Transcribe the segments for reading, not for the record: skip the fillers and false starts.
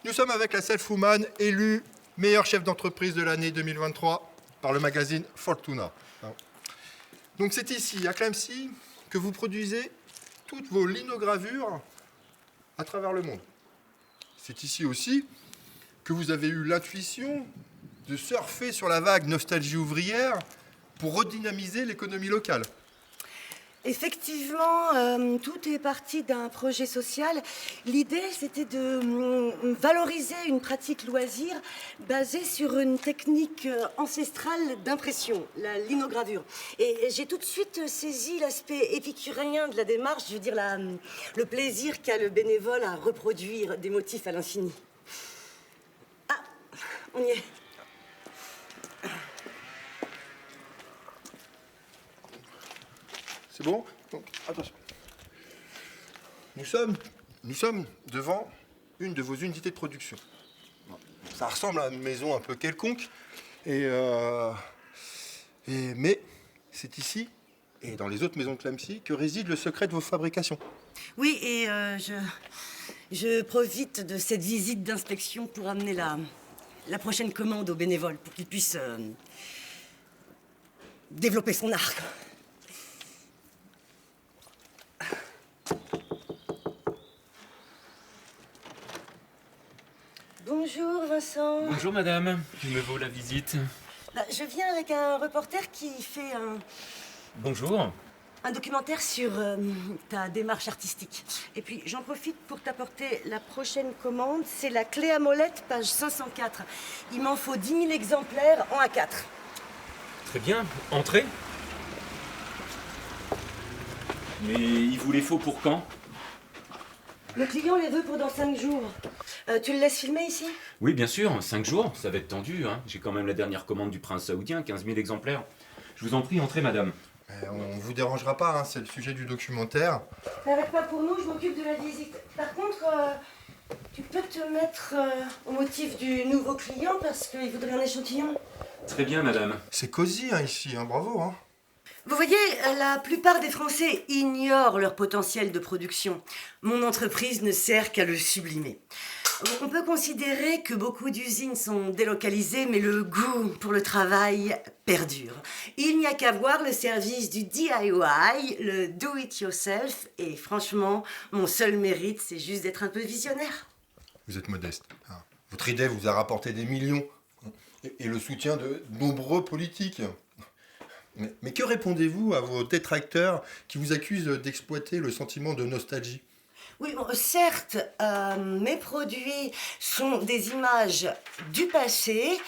Nous sommes avec la Selfwoman, élue meilleur chef d'entreprise de l'année 2023 par le magazine Fortuna. Donc c'est ici, à Clamecy, que vous produisez toutes vos linogravures à travers le monde. C'est ici aussi que vous avez eu l'intuition de surfer sur la vague nostalgie ouvrière pour redynamiser l'économie locale. Effectivement, tout est parti d'un projet social. L'idée, c'était de valoriser une pratique loisir basée sur une technique ancestrale d'impression, la linogravure. Et j'ai tout de suite saisi l'aspect épicurien de la démarche, je veux dire le plaisir qu'a le bénévole à reproduire des motifs à l'infini. Ah, on y est. C'est bon? Donc, attention. Nous sommes devant une de vos unités de production. Ça ressemble à une maison un peu quelconque. Mais c'est ici, et dans les autres maisons de Clamecy, que réside le secret de vos fabrications. Oui, et je profite de cette visite d'inspection pour amener la prochaine commande aux bénévoles, pour qu'ils puissent développer son art. Bonjour Vincent. Bonjour madame, qui me vaut la visite? Je viens avec un reporter qui fait Bonjour. un documentaire sur ta démarche artistique. Et puis j'en profite pour t'apporter la prochaine commande. C'est la clé à molette, page 504. Il m'en faut 10 000 exemplaires en A4. Très bien, entrez. Mais il vous les faut pour quand? Le client les veut pour dans 5 jours. Tu le laisses filmer ici? Oui, bien sûr, 5 jours, ça va être tendu. Hein. J'ai quand même la dernière commande du prince saoudien, 15 000 exemplaires. Je vous en prie, entrez madame. On ne vous dérangera pas, hein, c'est le sujet du documentaire. T'arrêtes pas pour nous, je m'occupe de la visite. Par contre, tu peux te mettre au motif du nouveau client parce qu'il voudrait un échantillon. Très bien madame. C'est cosy hein, ici, hein, bravo. Hein. Vous voyez, la plupart des Français ignorent leur potentiel de production. Mon entreprise ne sert qu'à le sublimer. On peut considérer que beaucoup d'usines sont délocalisées, mais le goût pour le travail perdure. Il n'y a qu'à voir le service du DIY, le do-it-yourself, et franchement, mon seul mérite, c'est juste d'être un peu visionnaire. Vous êtes modeste. Hein. Votre idée vous a rapporté des millions et le soutien de nombreux politiques. Mais que répondez-vous à vos détracteurs qui vous accusent d'exploiter le sentiment de nostalgie? Oui, bon, certes, mes produits sont des images du passé,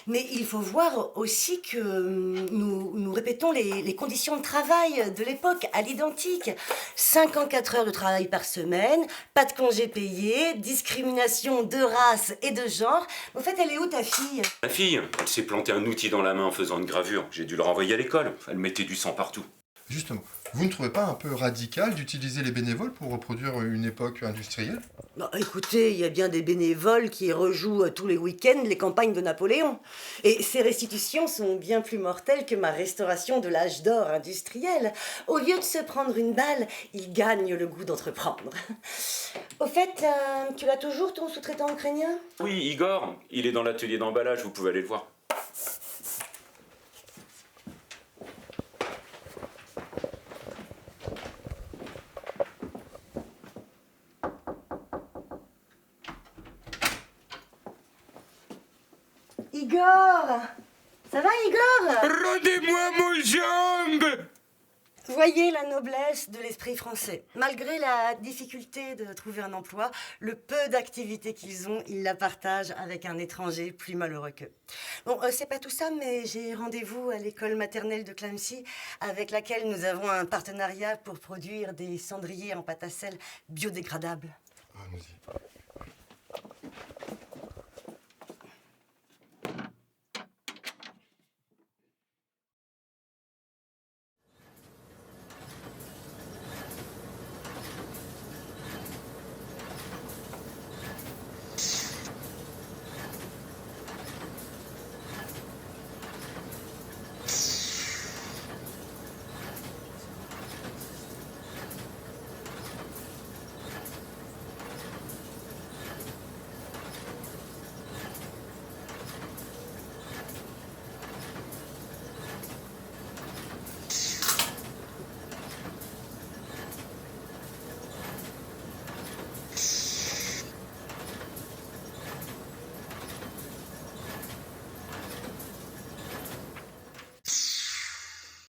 mais il faut voir aussi que nous répétons les conditions de travail de l'époque à l'identique. 54 heures de travail par semaine, pas de congés payés, discrimination de race et de genre. En fait, elle est où ta fille? Ma fille, elle s'est planté un outil dans la main en faisant une gravure. J'ai dû le renvoyer à l'école. Elle mettait du sang partout. Justement, vous ne trouvez pas un peu radical d'utiliser les bénévoles pour reproduire une époque industrielle? Bah, écoutez, il y a bien des bénévoles qui rejouent tous les week-ends les campagnes de Napoléon. Et ces restitutions sont bien plus mortelles que ma restauration de l'âge d'or industriel. Au lieu de se prendre une balle, ils gagnent le goût d'entreprendre. Au fait, tu l'as toujours ton sous-traitant ukrainien? Oui, Igor, il est dans l'atelier d'emballage, vous pouvez aller le voir. Igor! Ça va, Igor? Rendez-moi mon jambe! Voyez la noblesse de l'esprit français. Malgré la difficulté de trouver un emploi, le peu d'activité qu'ils ont, ils la partagent avec un étranger plus malheureux qu'eux. Bon, c'est pas tout ça, mais j'ai rendez-vous à l'école maternelle de Clamecy, avec laquelle nous avons un partenariat pour produire des cendriers en pâte à sel biodégradables. Allons-y.